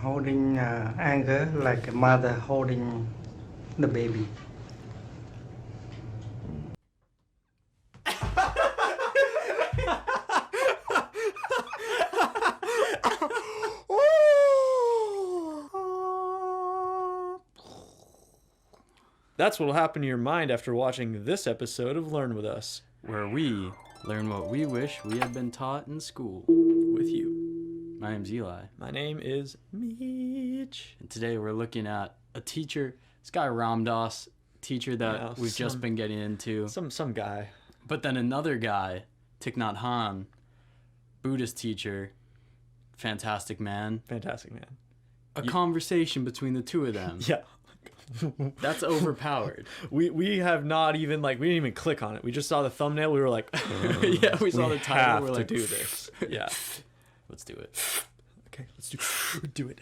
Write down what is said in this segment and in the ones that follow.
Holding anger like a mother holding the baby. That's what will happen to your mind after watching this episode of Learn With Us. Where we learn what we wish we had been taught in school. With you. My name's Eli. My name is Mitch. And today we're looking at a teacher, this guy Ramdas, teacher that we've just been getting into. Some guy. But then another guy, Thicht Nhat Hanh, Buddhist teacher, fantastic man. Fantastic man. A conversation between the two of them. Yeah. That's overpowered. We have not even, we didn't even click on it. We just saw the thumbnail. We were like, yeah, we saw the title. We're like, do this. Yeah. Let's do it. Okay, let's do it.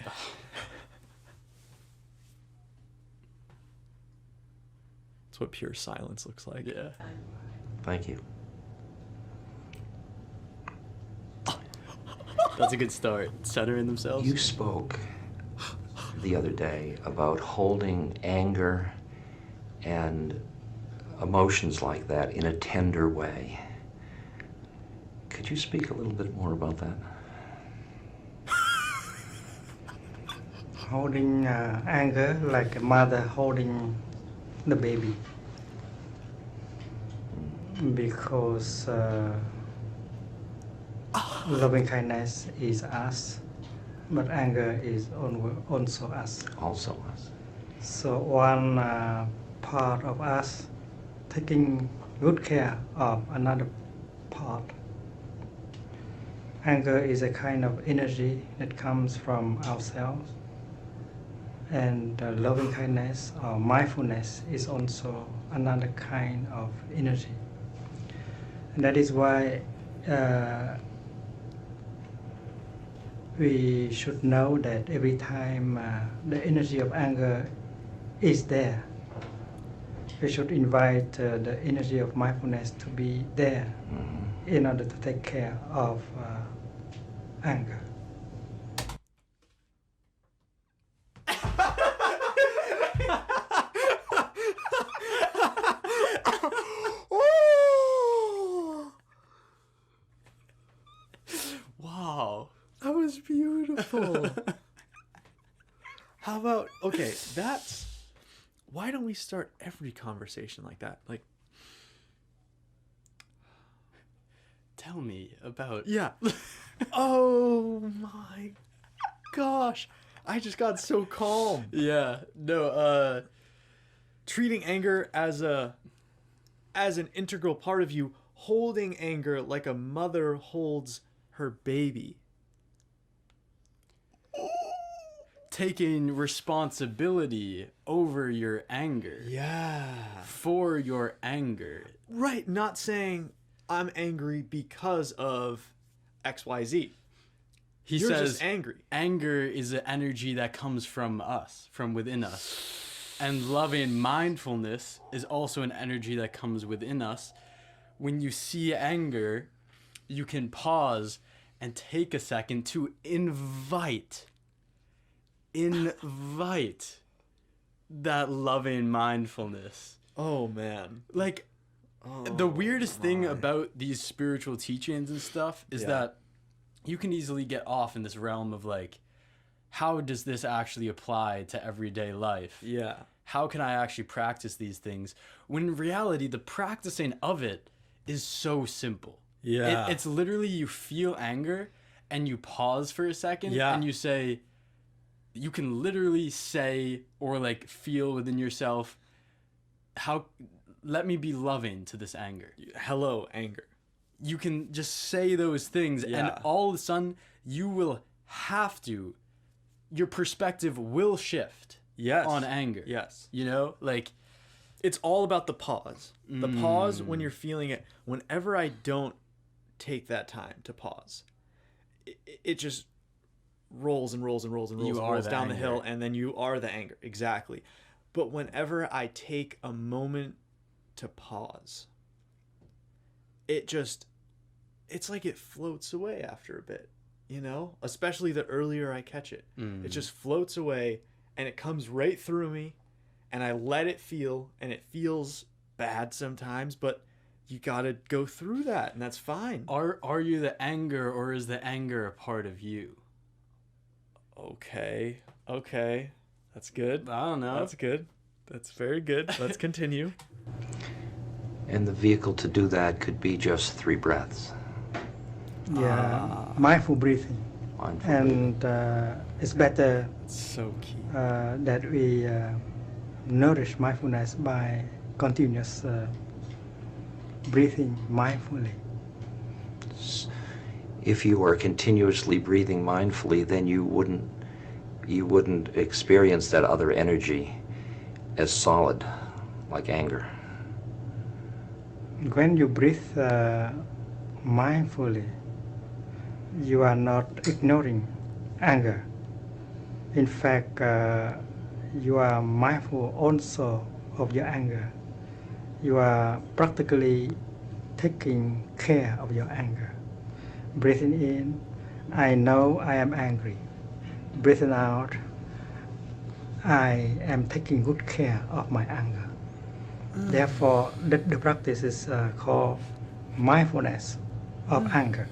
That's what pure silence looks like. Yeah. Thank you. That's a good start. Centering themselves. You spoke the other day about holding anger and emotions like that in a tender way. Could you speak a little bit more about that? Holding anger like a mother holding the baby. Because loving kindness is us, but anger is also us. Also us. So one part of us taking good care of another part. Anger is a kind of energy that comes from ourselves, and loving kindness or mindfulness is also another kind of energy. And that is why we should know that every time the energy of anger is there, we should invite the energy of mindfulness to be there in order to take care of anger. Wow. That was beautiful. How about, okay, why don't we start every conversation like that? Tell me about... Yeah. Oh my gosh. I just got so calm. Yeah. No, Treating anger as an integral part of you, holding anger like a mother holds her baby. taking responsibility over your anger. Yeah. For your anger. Right, not saying I'm angry because of XYZ. You're says just angry. Anger is an energy that comes from us, from within us. And loving mindfulness is also an energy that comes within us. When you see anger, you can pause and take a second to invite that loving mindfulness. Oh, man. Like, the weirdest thing about these spiritual teachings and stuff is that you can easily get off in this realm of, like, how does this actually apply to everyday life? Yeah. How can I actually practice these things? When in reality, the practicing of it is so simple. Yeah. It's literally you feel anger and you pause for a second and you say, you can literally say or like feel within yourself, let me be loving to this anger. Hello, anger. You can just say those things and all of a sudden your perspective will shift on anger. Yes. You know, like, it's all about the pause. The pause when you're feeling it. Whenever I don't take that time to pause, it just rolls and rolls and rolls and rolls, and rolls down the hill, and then you are the anger. Exactly. But whenever I take a moment to pause, it's like it floats away after a bit. you know, especially the earlier I catch it. It just floats away and it comes right through me and I let it feel, and it feels bad sometimes, but you gotta go through that, and that's fine. Are you the anger, or is the anger a part of you? Okay. That's good. I don't know. That's good. That's very good. Let's continue. And the vehicle to do that could be just 3 breaths. Yeah, mindful breathing. Mindful And it's better So key. that we nourish mindfulness by continuous breathing mindfully. If you are continuously breathing mindfully, then you wouldn't experience that other energy as solid, like anger. When you breathe mindfully, you are not ignoring anger. In fact, you are mindful also of your anger. You are practically taking care of your anger. Breathing in, I know I am angry. Breathing out, I am taking good care of my anger. Therefore, the practice is called mindfulness of anger.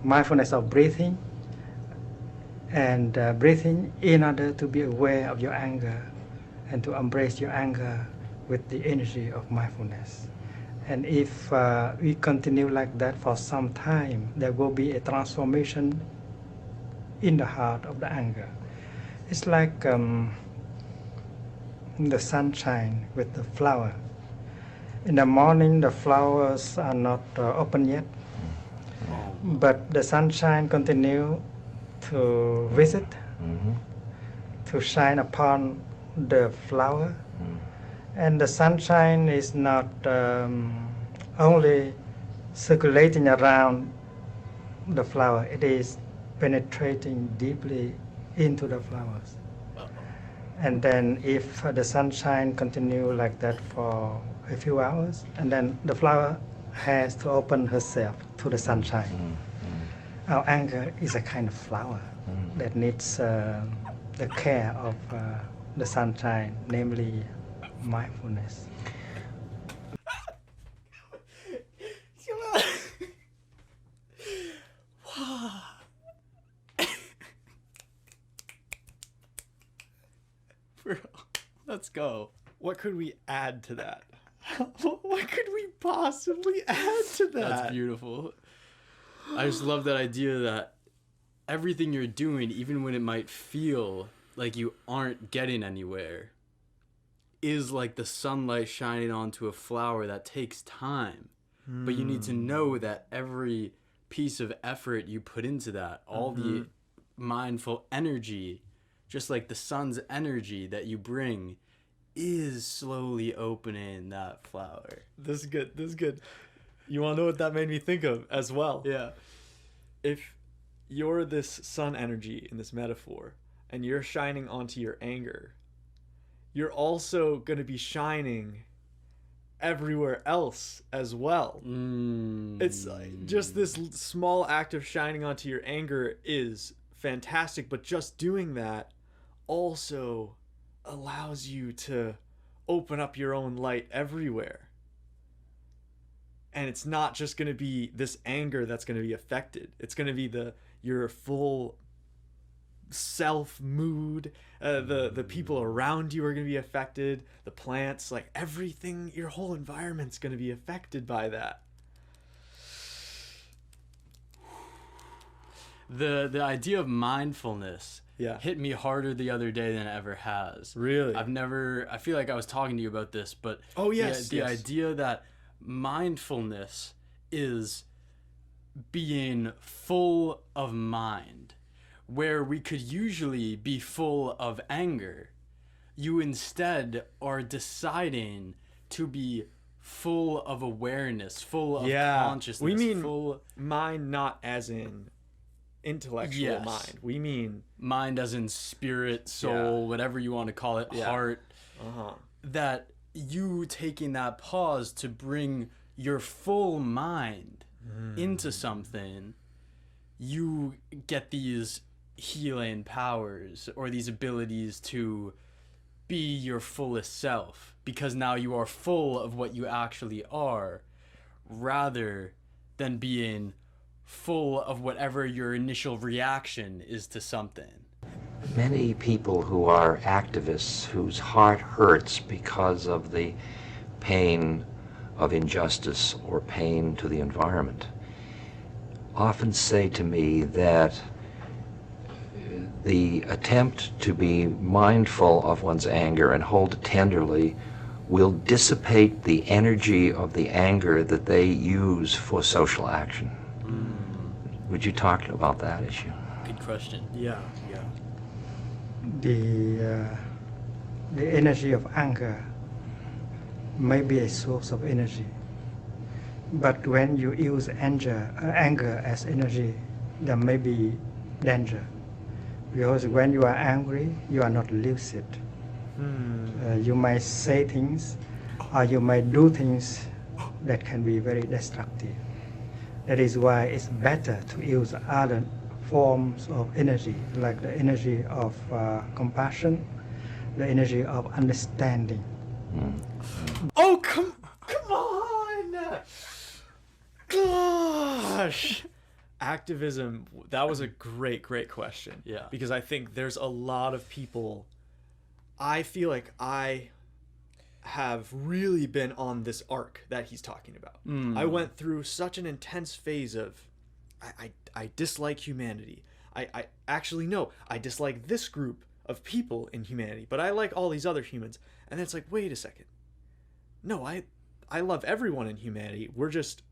Mindfulness of breathing, and breathing in order to be aware of your anger and to embrace your anger with the energy of mindfulness. And if we continue like that for some time, there will be a transformation in the heart of the anger. It's like the sunshine with the flower. In the morning, the flowers are not open yet, but the sunshine continue to visit, to shine upon the flower. And the sunshine is not only circulating around the flower, it is penetrating deeply into the flowers. And then if the sunshine continue like that for a few hours, and then the flower has to open herself to the sunshine. Our anger is a kind of flower that needs the care of the sunshine, namely mindfulness. Let's go. What could we add to that? What could we possibly add to that? That's beautiful. I just love that idea that everything you're doing, even when it might feel like you aren't getting anywhere, is like the sunlight shining onto a flower that takes time. But you need to know that every piece of effort you put into that, all the mindful energy, just like the sun's energy that you bring, is slowly opening that flower. This is good. You want to know what that made me think of as well? Yeah. If you're this sun energy in this metaphor and you're shining onto your anger, you're also going to be shining everywhere else as well. It's like just this small act of shining onto your anger is fantastic, but just doing that also allows you to open up your own light everywhere. And it's not just going to be this anger that's going to be affected. It's going to be your full self mood. The people around you are going to be affected. The plants, like everything, your whole environment's going to be affected by that. The idea of mindfulness Yeah. hit me harder the other day than it ever has. Really? I feel like I was talking to you about this, but Oh, yes, the yes. idea that mindfulness is being full of mind, where we could usually be full of anger. You instead are deciding to be full of awareness, full of consciousness. We mean full mind not as in intellectual Yes. mind. We mean mind as in spirit, soul, whatever you want to call it, heart. That you taking that pause to bring your full mind into something you get these healing powers or these abilities to be your fullest self, because now you are full of what you actually are, rather than being full of whatever your initial reaction is to something. Many people who are activists whose heart hurts because of the pain of injustice or pain to the environment often say to me that the attempt to be mindful of one's anger and hold it tenderly will dissipate the energy of the anger that they use for social action. Would you talk about that issue? Good question. Yeah. The energy of anger may be a source of energy, but when you use anger as energy, there may be danger, because when you are angry, you are not lucid. You might say things, or you might do things that can be very destructive. That is why it's better to use other forms of energy, like the energy of compassion, the energy of understanding. Oh, come on! Gosh! Activism, that was a great question. Yeah. Because I think there's a lot of people, I feel like I have really been on this arc that he's talking about. I went through such an intense phase of, I dislike humanity. I actually, no, I dislike this group of people in humanity, but I like all these other humans. And it's like, wait a second. No, I love everyone in humanity. We're just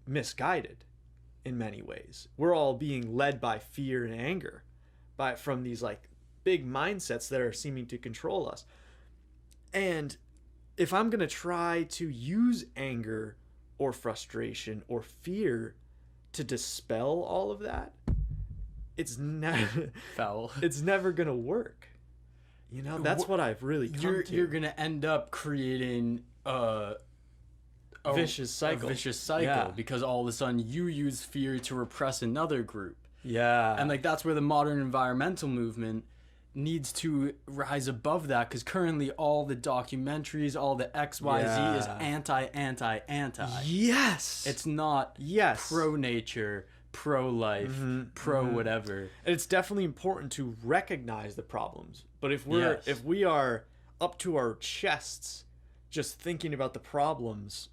misguided in many ways. We're all being led by fear and anger from these like big mindsets that are seeming to control us. And if I'm going to try to use anger or frustration or fear to dispel all of that, it's never it's never going to work. You know, that's what I've really come to. You're going to end up creating a vicious cycle. Yeah. Because all of a sudden you use fear to repress another group. Yeah. And like that's where the modern environmental movement needs to rise above that, because currently all the documentaries, all the XYZ is anti. Yes. It's not pro nature, pro life, pro whatever. And it's definitely important to recognize the problems. But if we are up to our chests just thinking about the problems,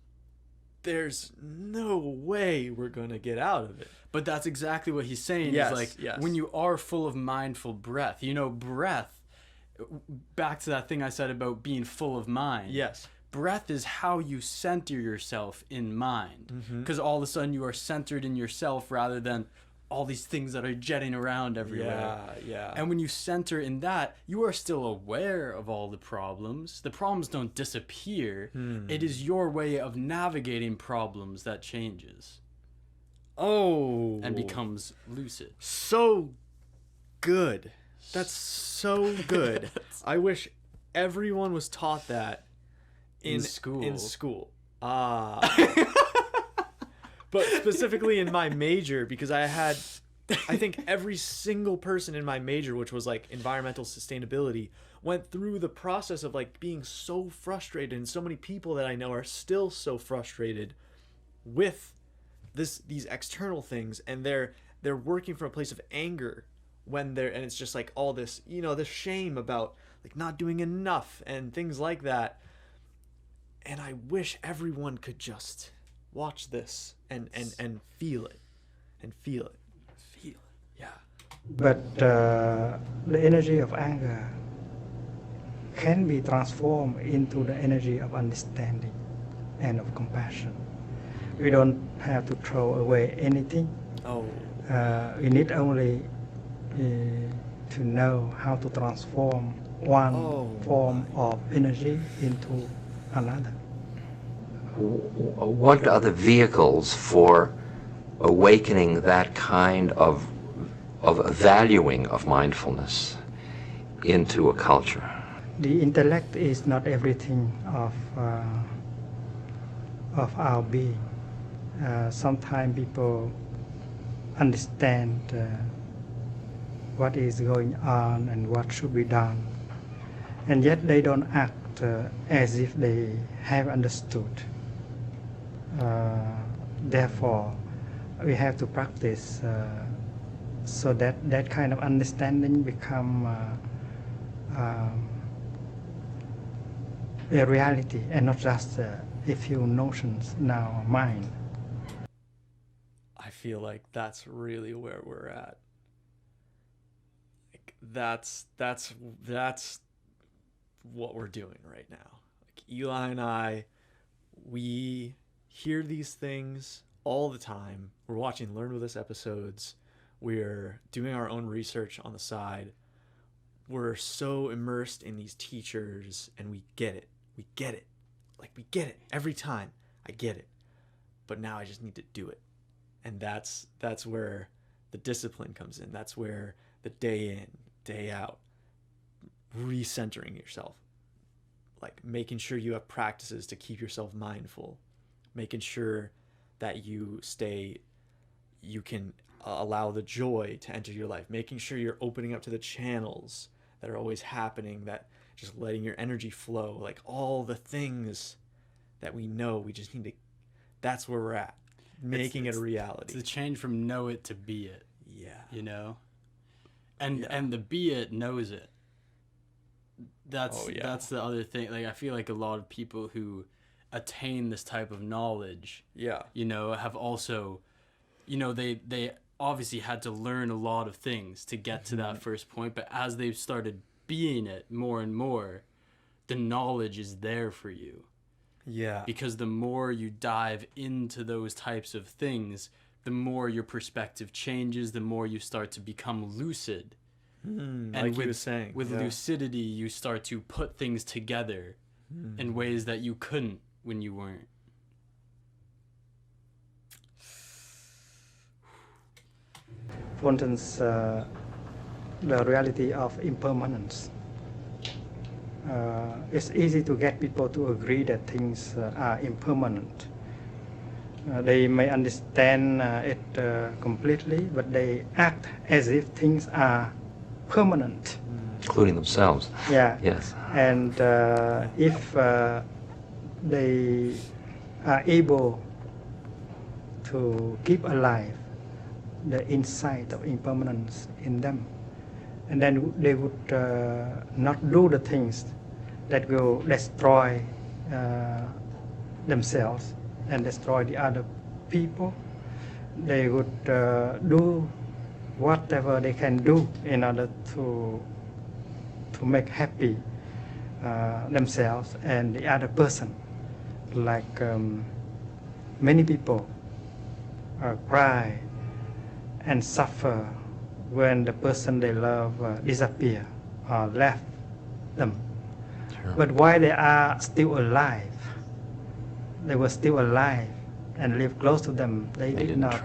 there's no way we're going to get out of it. But that's exactly what he's saying. Yes, is like when you are full of mindful breath, you know, breath, back to that thing I said about being full of mind. Yes. Breath is how you center yourself in mind. Because all of a sudden you are centered in yourself rather than all these things that are jetting around everywhere. Yeah. And when you center in that, you are still aware of all the problems. The problems don't disappear. It is your way of navigating problems that changes. Oh. And becomes lucid. So good. That's so good. I wish everyone was taught that in school. But specifically in my major, because I think every single person in my major, which was like environmental sustainability, went through the process of like being so frustrated, and so many people that I know are still so frustrated with these external things, and they're working from a place of anger and it's just like all this, you know, this shame about like not doing enough and things like that. And I wish everyone could just watch this and feel it. Yeah. But the energy of anger can be transformed into the energy of understanding and of compassion. We don't have to throw away anything. We need only to know how to transform one form of energy into another. What are the vehicles for awakening that kind of valuing of mindfulness into a culture? The intellect is not everything of our being. Sometimes people understand what is going on and what should be done, and yet they don't act as if they have understood. Therefore, we have to practice so that that kind of understanding become a reality and not just a few notions in our mind. I feel like that's really where we're at. Like that's what we're doing right now. Like Eli and I, we hear these things all the time. We're watching Learn With Us episodes. We're doing our own research on the side. We're so immersed in these teachers, and we get it. We get it. Like, we get it every time. I get it. But now I just need to do it. And that's where the discipline comes in. That's where the day in, day out, recentering yourself. Like, making sure you have practices to keep yourself mindful. Making sure that you can allow the joy to enter your life. Making sure you're opening up to the channels that are always happening, that just letting your energy flow, like all the things that we know, we just need to, that's where we're at, making it a reality. It's the change from know it to be it. Yeah. You know? And the be it knows it. That's the other thing. Like, I feel like a lot of people who attain this type of knowledge, you know, have also, you know, they obviously had to learn a lot of things to get to that first point, but as they've started being it more and more, the knowledge is there for you. Yeah. Because the more you dive into those types of things, the more your perspective changes, the more you start to become lucid. And like you were saying, with lucidity, you start to put things together in ways that you couldn't when you weren't. For instance, the reality of impermanence. It's easy to get people to agree that things are impermanent. They may understand it completely, but they act as if things are permanent. Including themselves. Yeah. Yes. And if they are able to keep alive the insight of impermanence in them, and then they would not do the things that will destroy themselves and destroy the other people. They would do whatever they can do in order to make happy themselves and the other person. Like many people cry and suffer when the person they love disappear or left them. Sure. But while they are still alive, they were still alive and live close to them, they did not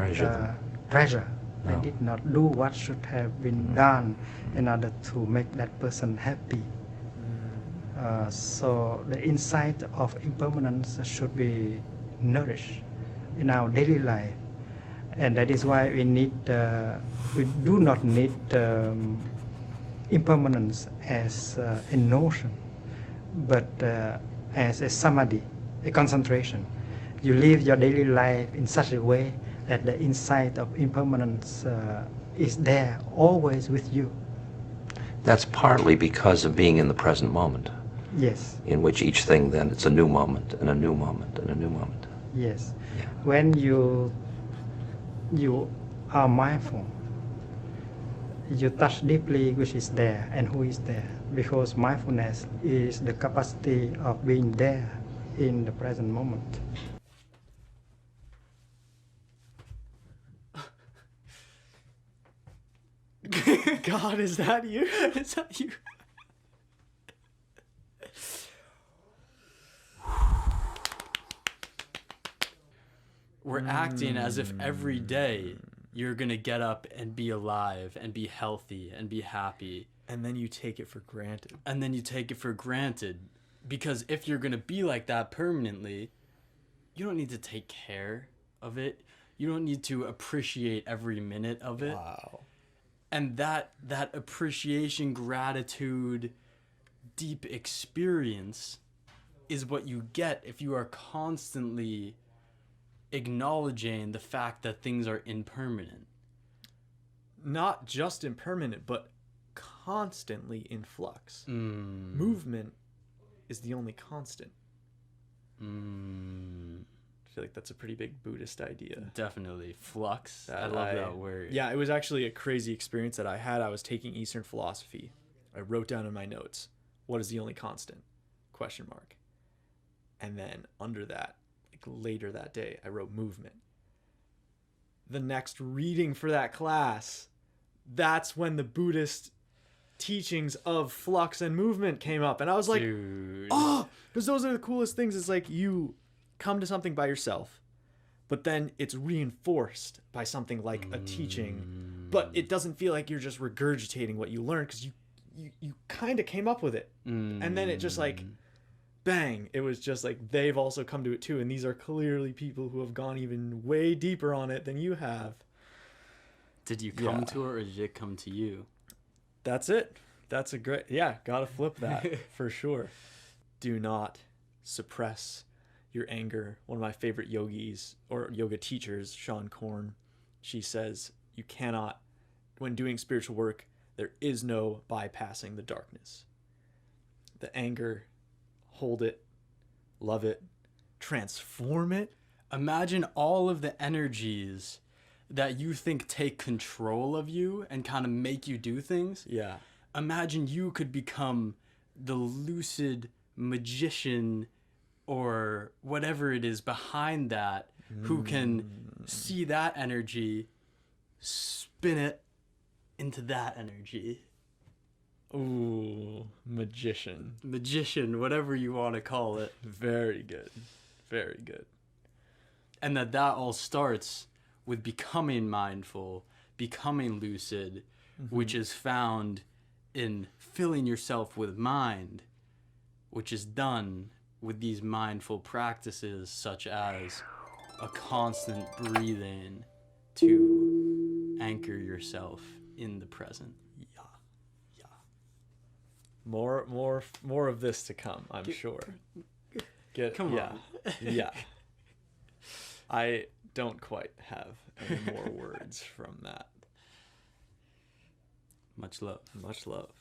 treasure. No. They did not do what should have been done in order to make that person happy. So the insight of impermanence should be nourished in our daily life. And that is why we do not need impermanence as a notion, but as a samadhi, a concentration. You live your daily life in such a way that the insight of impermanence is there, always with you. That's partly because of being in the present moment. Yes. In which each thing then, it's a new moment, and a new moment, and a new moment. Yes. Yeah. When you are mindful, you touch deeply which is there and who is there, because mindfulness is the capacity of being there in the present moment. God, is that you? Is that you? We're acting as if every day you're going to get up and be alive and be healthy and be happy. And then you take it for granted. And then you take it for granted. Because if you're going to be like that permanently, you don't need to take care of it. You don't need to appreciate every minute of it. Wow. And that appreciation, gratitude, deep experience is what you get if you are constantly acknowledging the fact that things are impermanent. Not just impermanent, but constantly in flux. Movement is the only constant. I feel like that's a pretty big Buddhist idea. Definitely. Flux. I love that word. Yeah, it was actually a crazy experience that I had. I was taking Eastern philosophy. I wrote down in my notes, what is the only constant? ? And then under that, like later that day, I wrote movement. The next reading for that class, that's when the Buddhist teachings of flux and movement came up. And I was like, Dude. oh, because those are the coolest things. It's like you come to something by yourself, but then it's reinforced by something like a teaching, but it doesn't feel like you're just regurgitating what you learned because you kind of came up with it. And then it just like, bang, it was just like they've also come to it too. And these are clearly people who have gone even way deeper on it than you have. Did you come to it or did it come to you? That's it. That's a great, gotta flip that for sure. Do not suppress your anger. One of my favorite yogis or yoga teachers, Sean Korn, she says, you cannot, when doing spiritual work, there is no bypassing the darkness. The anger, hold it, love it, transform it. Imagine all of the energies that you think take control of you and kind of make you do things. Yeah. Imagine you could become the lucid magician or whatever it is behind that, who can see that energy, spin it into that energy. Ooh, magician. Magician, whatever you want to call it. Very good. Very good. And that all starts with becoming mindful, becoming lucid, which is found in filling yourself with mind, which is done with these mindful practices such as a constant breathing to anchor yourself in the present. More of this to come, I'm sure. Come on. Yeah. I don't quite have any more words from that. Much love. Much love.